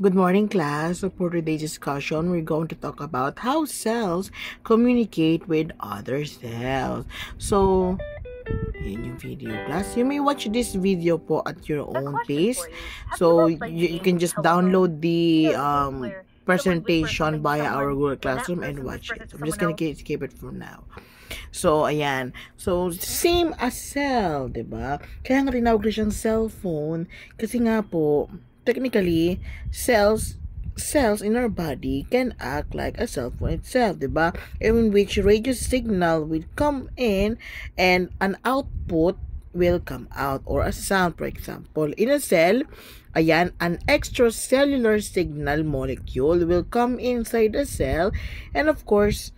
Good morning, class. So for today's discussion, we're going to talk about how cells communicate with other cells. So, yun yung video, class. You may watch this video po at your own pace. So, you can just download the presentation via our Google Classroom and watch it. I'm just gonna skip it for now. So, ayan. So, same as cell, diba? Kaya nga tinawag ko siyang cellphone kasi nga po, technically, cells in our body can act like a cell phone itself, diba? In which radio signal will come in and an output will come out, or a sound, for example. In a cell, ayan, an extracellular signal molecule will come inside the cell, and of course,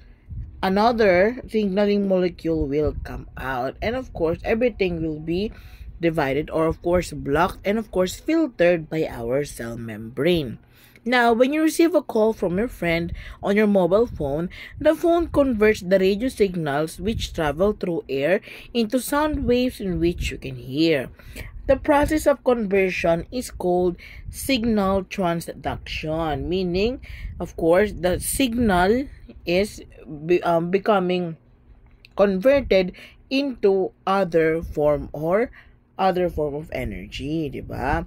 another signaling molecule will come out, and of course everything will be divided, or of course blocked, and of course filtered by our cell membrane. Now, when you receive a call from your friend on your mobile phone, the phone converts the radio signals which travel through air into sound waves in which you can hear. The process of conversion is called signal transduction, meaning, of course, the signal is becoming converted into other form of energy, diba?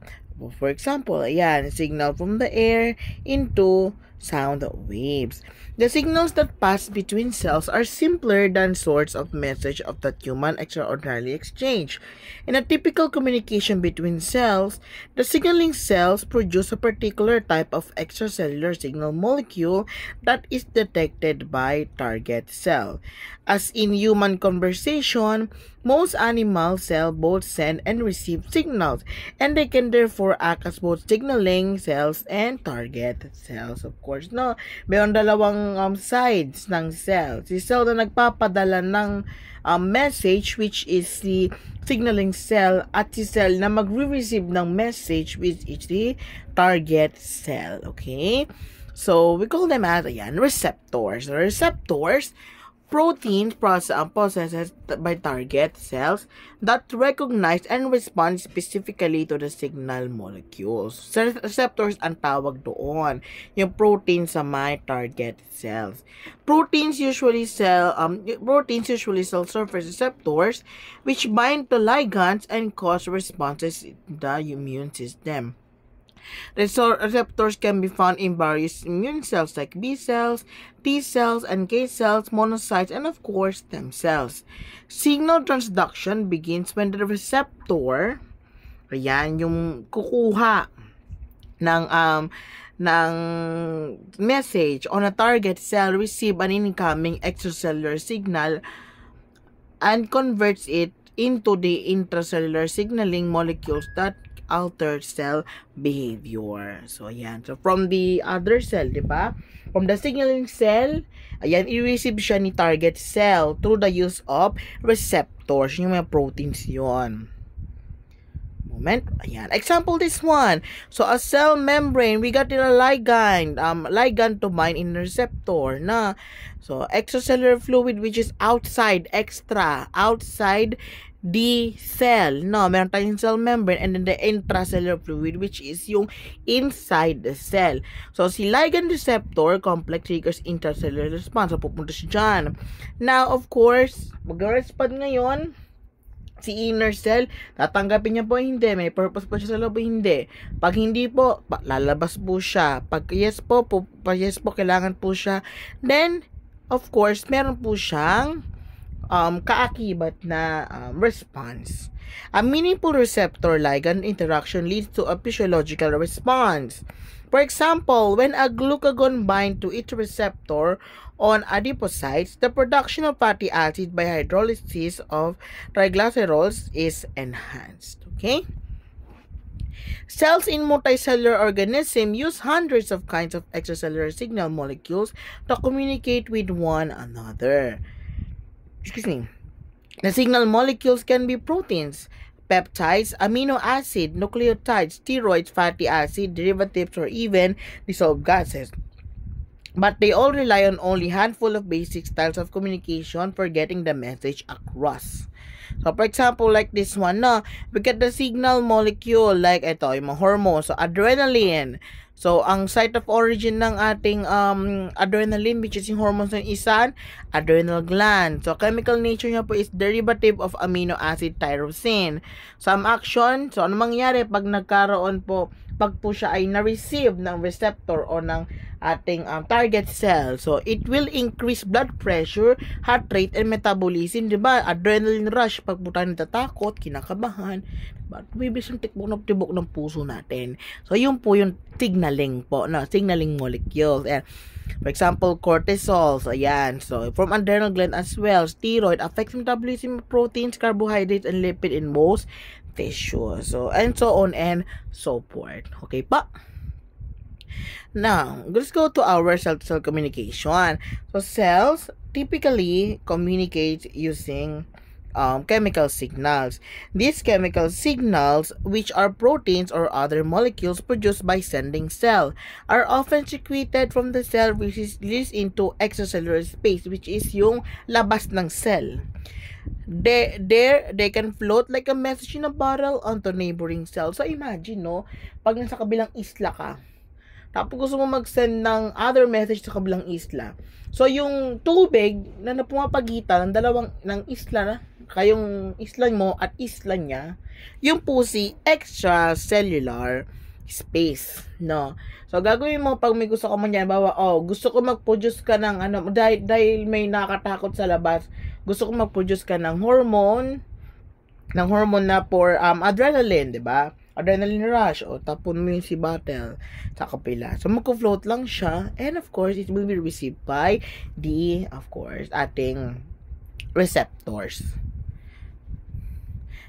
For example, ayan, signal from the air into sound waves. The signals that pass between cells are simpler than sorts of message of that human extraordinarily exchange. In a typical communication between cells, the signaling cells produce a particular type of extracellular signal molecule that is detected by target cell. As in human conversation, most animal cells both send and receive signals, and they can therefore act as both signaling cells and target cells. Of course, no? Mayroon dalawang sides ng cell. Si cell na nagpapadala ng message, which is the signaling cell, at si cell na magre-receive ng message, which is the target cell. Okay? So, we call them as, ayan, receptors. Receptors, proteins processed by target cells that recognize and respond specifically to the signal molecules. Receptors ang tawag doon, yung protein sa my target cells. Proteins usually sell surface receptors which bind to ligands and cause responses in the immune system. Receptors can be found in various immune cells like B cells, T cells, NK cells, monocytes, and of course, stem cells. Signal transduction begins when the receptor, ayan, yung kukuha ng message on a target cell, receive an incoming extracellular signal and converts it into the intracellular signaling molecules that alter cell behavior. So, ayan. So, from the other cell, di ba? From the signaling cell, ayan, i-receive siya ni target cell through the use of receptors. Yung mga proteins yon. Moment. Ayan. Example, this one. So, a cell membrane, we got a ligand to bind in the receptor na. So, extracellular fluid which is outside the cell, no, meron tayong cell membrane, and then the intracellular fluid which is yung inside the cell. So, si ligand receptor complex triggers intracellular response. So, pupunta siya dyan. Now, of course, mag-respond ngayon si inner cell, tatanggapin niya po hindi, may purpose po siya sa loob, hindi. Pag hindi po, lalabas po siya. Pag yes po, kailangan po siya. Then, of course, meron po siyang kaakibat na response. A meaningful receptor-ligand interaction leads to a physiological response. For example, when a glucagon binds to its receptor on adipocytes, the production of fatty acid by hydrolysis of triglycerols is enhanced. Okay? Cells in multicellular organisms use hundreds of kinds of extracellular signal molecules to communicate with one another. Excuse me. The signal molecules can be proteins, peptides, amino acid, nucleotides, steroids, fatty acid, derivatives, or even dissolved gases. But they all rely on only a handful of basic styles of communication for getting the message across. So, for example, like this one, no? We get the signal molecule, like ito, yung mga hormones. So, adrenaline. So, ang site of origin ng ating adrenaline, which is yung hormones ng isan, adrenal gland. So, chemical nature niya po is derivative of amino acid tyrosine. Some action, so ano mangyayari pag nagkaroon po, pag po siya ay na-receive ng receptor o ng ating target cell. So, it will increase blood pressure, heart rate, and metabolism. Diba? Adrenaline rush, pag po tayo natatakot, kinakabahan, diba? Bibilis yung tibok ng puso natin. So, yun po yung signaling po, no? Signaling molecules. And, for example, cortisol. So, ayan. So, from adrenal gland as well. Steroid affects metabolism of proteins, carbohydrates, and lipid in most tissue. So, and so on and so forth. Okay pa? Now, let's go to our cell-to-cell communication. So, cells typically communicate using chemical signals. These chemical signals, which are proteins or other molecules produced by sending cell, are often secreted from the cell, which is released into extracellular space, which is yung labas ng cell. They can float like a message in a bottle onto neighboring cells. So, imagine, no? Pag nasa kabilang isla ka, tapos gusto mo mag-send ng other message sa kabilang isla. So, yung tubig na pumapagitan ng dalawang ng isla, kayong isla mo at isla niya, yung po si extracellular space, no? So, gagawin mo pag may gusto ka man yan, bawa, gusto ko mag-produce ka ng, dahil may nakakatakot sa labas, gusto ko mag-produce ka ng hormone na for adrenaline, di ba? Adrenaline rush, o tapon mo yung si bottle sa kapila. So, magko-float lang siya, and of course, it will be received by the, of course, ating receptors.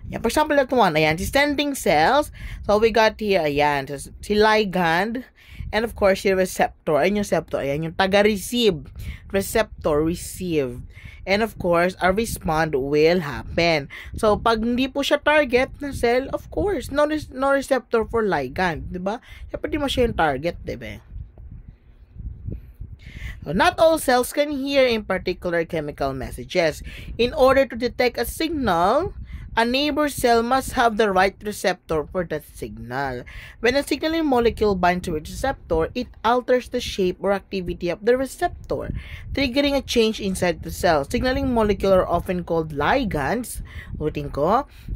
Yeah, for example, that one, ayan, si sending cells. So, we got here, ayan, si ligand, and of course, si receptor. Ayan yung receptor, ayan yung taga-receive. Receptor, receive. And of course, a respond will happen. So, pag hindi po siya target na cell, of course, no receptor for ligand, diba? Kaya pwede mo siya yung target, diba? So, not all cells can hear in particular chemical messages. In order to detect a signal, a neighbor cell must have the right receptor for that signal. When a signaling molecule binds to its receptor, it alters the shape or activity of the receptor, triggering a change inside the cell. Signaling molecules are often called ligands.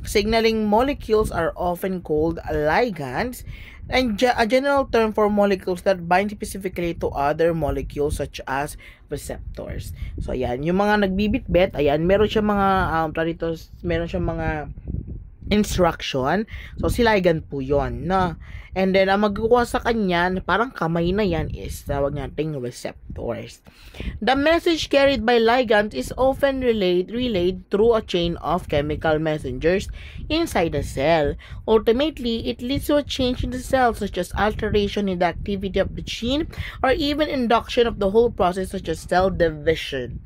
Signaling molecules are often called ligands, and a general term for molecules that bind specifically to other molecules such as receptors. So, ayan, yung mga nagbibitbit, ayan, meron siya mga, meron siya mga instruction. So, si ligand po yun, no? And then, ang magkukuha sa kanya, parang kamay na yan, is tawag nating receptors. The message carried by ligand is often relayed through a chain of chemical messengers inside the cell. Ultimately, it leads to a change in the cell, such as alteration in the activity of the gene, or even induction of the whole process, such as cell division.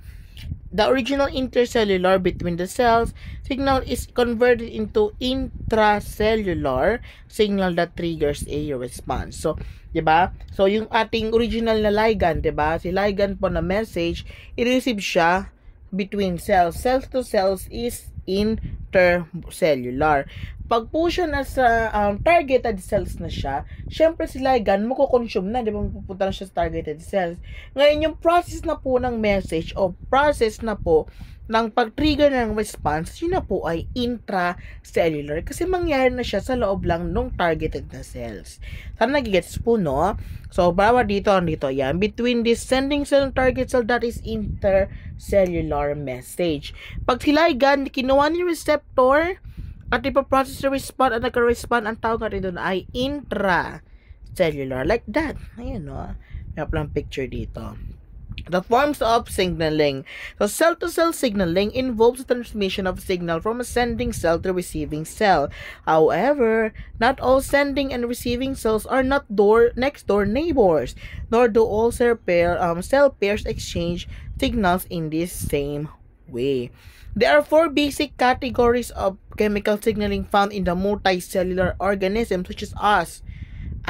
The original intercellular between the cells signal is converted into intracellular signal that triggers a response. So, 'di ba? So, yung ating original na ligand, 'di ba? Si ligand po na message, i-receive siya between cells. Cells to cells is intercellular. Pag po siya nasa targeted cells na siya, syempre si ligand mako-consume na, di ba? Pupunta na siya sa targeted cells. Ngayon, yung process na po ng message o process na po ng pag-trigger ng response, yun na po ay intracellular kasi mangyari na siya sa loob lang ng targeted na cells. Sana nagigets po, no? So, bawat dito, yan. Between this sending cell and target cell, that is intercellular message. Pag si ligand, kinuha ni receptor, at ipaprocess the response at nagka-respond, ang tawag natin doon ay intracellular. Like that. Ayan, no? May lang picture dito. The forms of signaling. So, cell-to-cell signaling involves the transmission of signal from a sending cell to receiving cell. However, not all sending and receiving cells are not next-door neighbors, nor do all cell pairs exchange signals in this same way. There are 4 basic categories of chemical signaling found in the multicellular organisms such as us,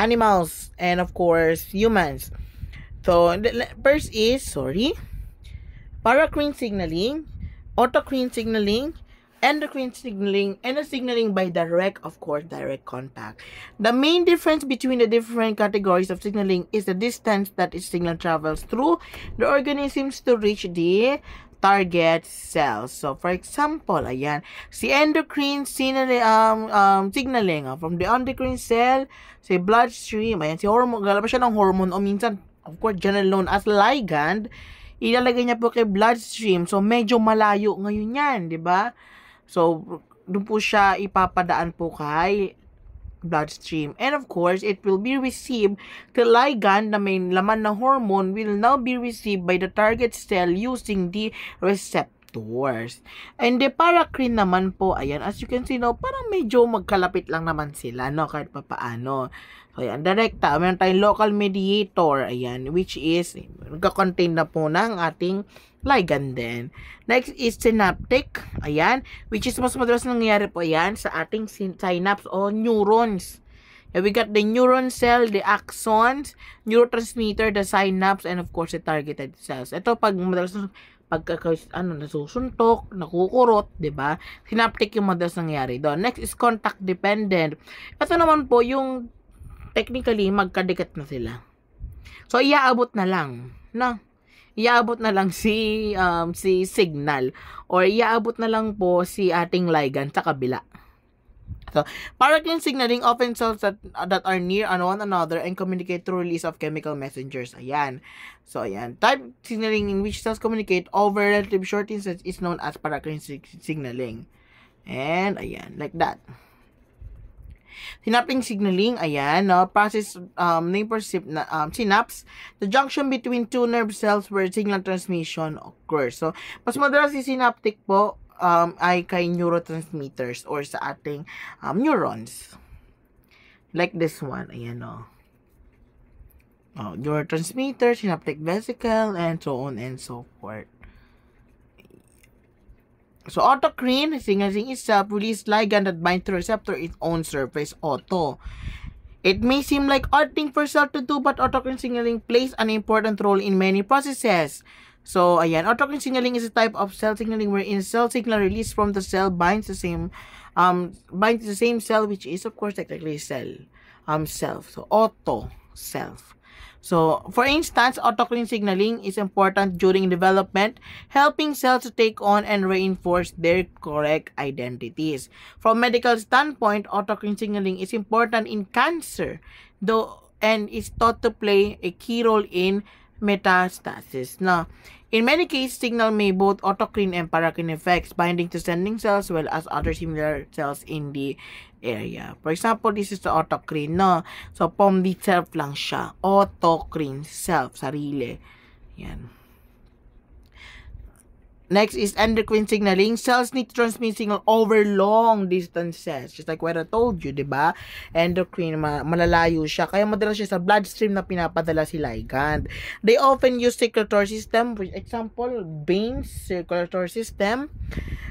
animals, and of course, humans. So, first is, paracrine signaling, autocrine signaling, endocrine signaling, and the signaling by direct, of course, direct contact. The main difference between the different categories of signaling is the distance that its signal travels through the organisms to reach the target cells. So, for example, ayan, si endocrine signaling from the endocrine cell, si bloodstream, ayan, si hormone, galabas siya ng hormone o minsan, of course, generally known as ligand, ilalagay niya po kay bloodstream. So, medyo malayo ngayon yan, di ba? So, doon po siya ipapadaan po kay bloodstream. And of course, it will be received, the ligand na may laman ng hormone will now be received by the target cell using the receptors. And the paracrine naman po, ayan, as you can see, no, parang medyo magkalapit lang naman sila, no, kahit papaano. So, ayan, direkta, meron tayong local mediator, ayan, which is, nagka-contain na po ng ating ligand din. Next is synaptic, ayan, which is mas madalas nangyayari po ayan sa ating synapse o neurons. And we got the neuron cell, the axons, neurotransmitter, the synapse, and of course the targeted cells. Ito pag madalas nasusuntok, nakukurot, 'di ba? Synaptic yung madalas nangyayari doon. Next is contact dependent. Ito naman po yung technically magkadikit na sila. So iaabot na lang, no? Iaabot na lang si signal or iaabot na lang po si ating ligand sa kabila. So, paracrine signaling often cells that are near on one another and communicate through release of chemical messengers. Ayan. So, ayan. Type signaling in which cells communicate over relative short distance is known as paracrine signaling. And, ayan. Like that. Synaptic signaling, ayan, no, process named for synapse, the junction between two nerve cells where signal transmission occurs. So, mas madalas si synaptic po ay kay neurotransmitters or sa ating neurons. Like this one, ayan, no. Neurotransmitter, synaptic vesicle, and so on and so forth. So, autocrine signaling itself release ligand that bind to receptor its own surface auto. It may seem like odd thing for cell to do, but autocrine signaling plays an important role in many processes. So, ayan, autocrine signaling is a type of cell signaling wherein cell signal released from the cell binds to the same cell, which is of course technically self. So, auto, self. So, for instance, autocrine signaling is important during development, helping cells to take on and reinforce their correct identities. From medical standpoint, autocrine signaling is important in cancer, though, and is thought to play a key role in metastasis. Now, in many cases, signal may both autocrine and paracrine effects, binding to sending cells as well as other similar cells in the area. For example, this is the autocrine, no? So, from the self lang siya. Autocrine, self, sarili. Yan. Next is endocrine signaling. Cells need to transmit signal over long distances. Just like what I told you, diba? Endocrine, malalayo siya. Kaya madalas siya sa bloodstream na pinapadala si ligand. They often use circulatory system. For example, veins, circulatory system,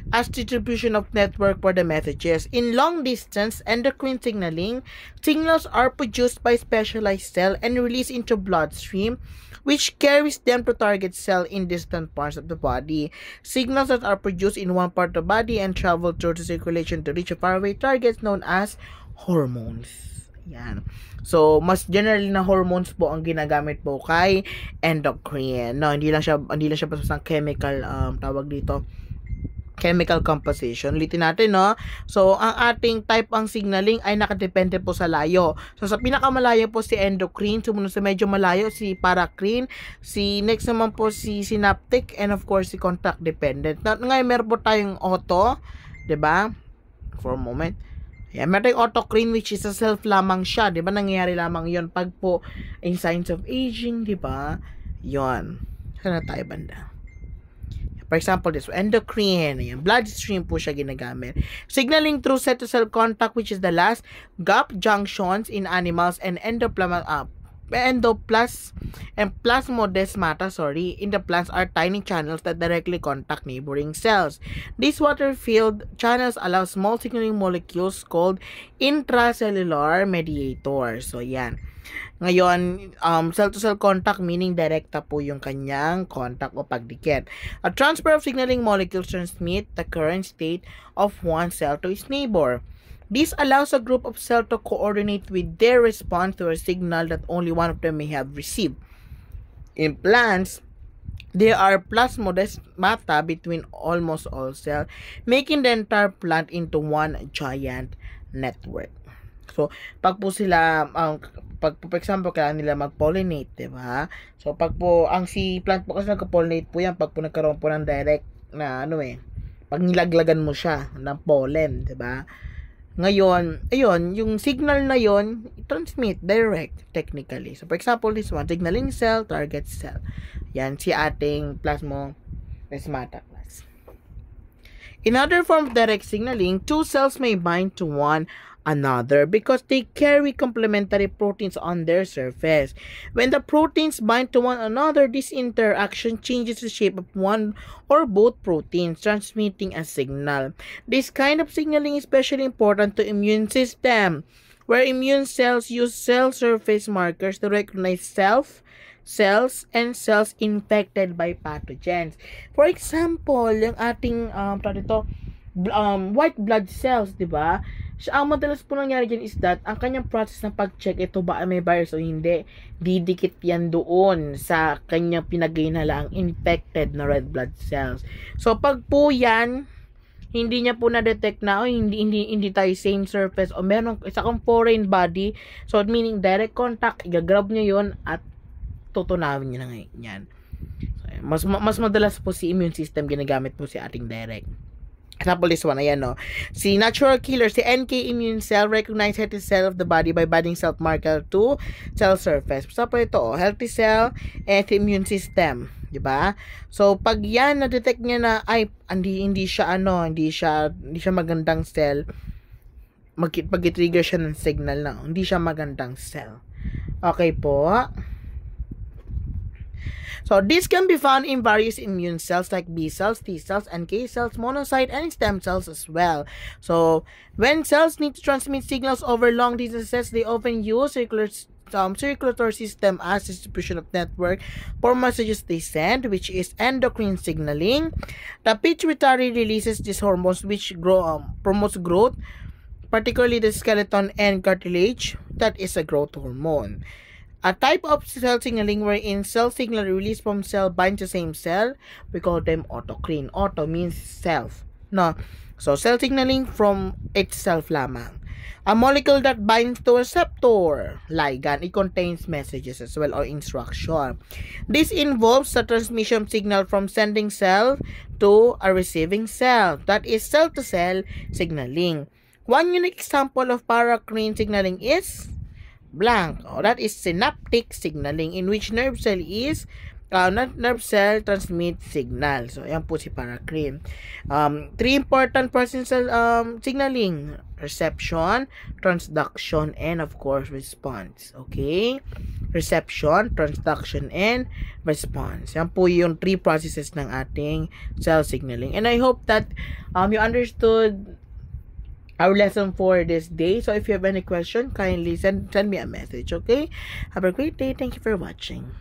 as distribution of network for the messages. In long distance, endocrine signaling, signals are produced by specialized cell and released into bloodstream, which carries them to target cell in distant parts of the body. Signals that are produced in one part of the body and travel through the circulation to reach a faraway targets known as hormones. Yan. So, mas generally na hormones po ang ginagamit po kay endocrine. No, hindi lang siya basta chemical tawag dito, chemical composition. Ulitin natin, no? So, ang ating type ang signaling ay nakadepende po sa layo. So, sa pinakamalayo po si endocrine, sumunod sa medyo malayo si paracrine, next naman po si synaptic, and of course si contact dependent. Ngayon, meron po tayong auto, 'di ba? For a moment. Yeah, meron tayong autocrine which is a self lamang siya, 'di ba? Nangyayari lamang 'yon pag po in signs of aging, 'di ba? 'Yon. Saan na tayo banda? For example, this endocrine, ayan, bloodstream po siya ginagamit. Signaling through cell-to-cell contact, which is the last, gap junctions in animals, and plasmodesmata, in the plants are tiny channels that directly contact neighboring cells. These water-filled channels allow small signaling molecules called intracellular mediators. So, yan. Ngayon, cell-to-cell contact meaning direkta po yung kanyang contact o pagdikit. A transfer of signaling molecules transmit the current state of one cell to its neighbor. This allows a group of cells to coordinate with their response to a signal that only one of them may have received. In plants, there are plasmodesmata between almost all cells, making the entire plant into one giant network. So, pag po sila, pag for example, kailangan nila mag-pollinate, diba? So, pag po, ang si plant po kasi nag-pollinate po yan, pag po nagkaroon po ng direct na, pag nilaglagan mo siya ng pollen, diba? Ngayon, ayun, yung signal na yon transmit direct, technically. So, for example, this one, signaling cell, target cell. Yan, si ating plasmodesmata class. In other form of direct signaling, two cells may bind to one another because they carry complementary proteins on their surface. When the proteins bind to one another, this interaction changes the shape of one or both proteins, transmitting a signal. This kind of signaling is especially important to immune system, where immune cells use cell surface markers to recognize cells and cells infected by pathogens. For example, yung ating white blood cells, di ba? Ang madalas po nangyari dyan is that ang kanyang process ng pag-check ito ba may virus o hindi, didikit yan doon sa kanyang pinaghinalaang infected na red blood cells. So pag po yan hindi niya po na-detect na hindi tayo same surface o meron isa kang foreign body, so meaning direct contact, i-grab niya yon at tutunawin niya na ngayon yan. So, mas madalas po si immune system ginagamit po si ating direct. Example, this one, ayan, no. Si natural killer, si NK immune cell recognize healthy cell of the body by binding self marker to cell surface. Example, ito, healthy cell and immune system, di ba? So, pag yan, na-detect niya na, ay, hindi siya magandang cell, mag-trigger siya ng signal na, hindi siya magandang cell. Okay po. So, this can be found in various immune cells like B cells, T cells, NK cells, monocyte, and stem cells as well. So, when cells need to transmit signals over long distances, they often use circulatory system as distribution of network for messages they send, which is endocrine signaling. The pituitary releases these hormones which promotes growth, particularly the skeleton and cartilage. That is a growth hormone. A type of cell signaling wherein cell signal released from cell bind to same cell, we call them autocrine. Auto means self. No. So, cell signaling from itself lamang. A molecule that binds to a receptor, ligand, it contains messages as well or instruction. This involves the transmission signal from sending cell to a receiving cell. That is cell-to-cell signaling. One unique example of paracrine signaling is blank. That is synaptic signaling in which nerve cell transmit signal. So, ayan po si paracrine. Three important processes signaling: reception, transduction, and of course, response. Okay? Reception, transduction, and response. Yan po yung three processes ng ating cell signaling. And I hope that you understood our lesson for this day. So if you have any question, kindly send me a message, okay? Have a great day. Thank you for watching.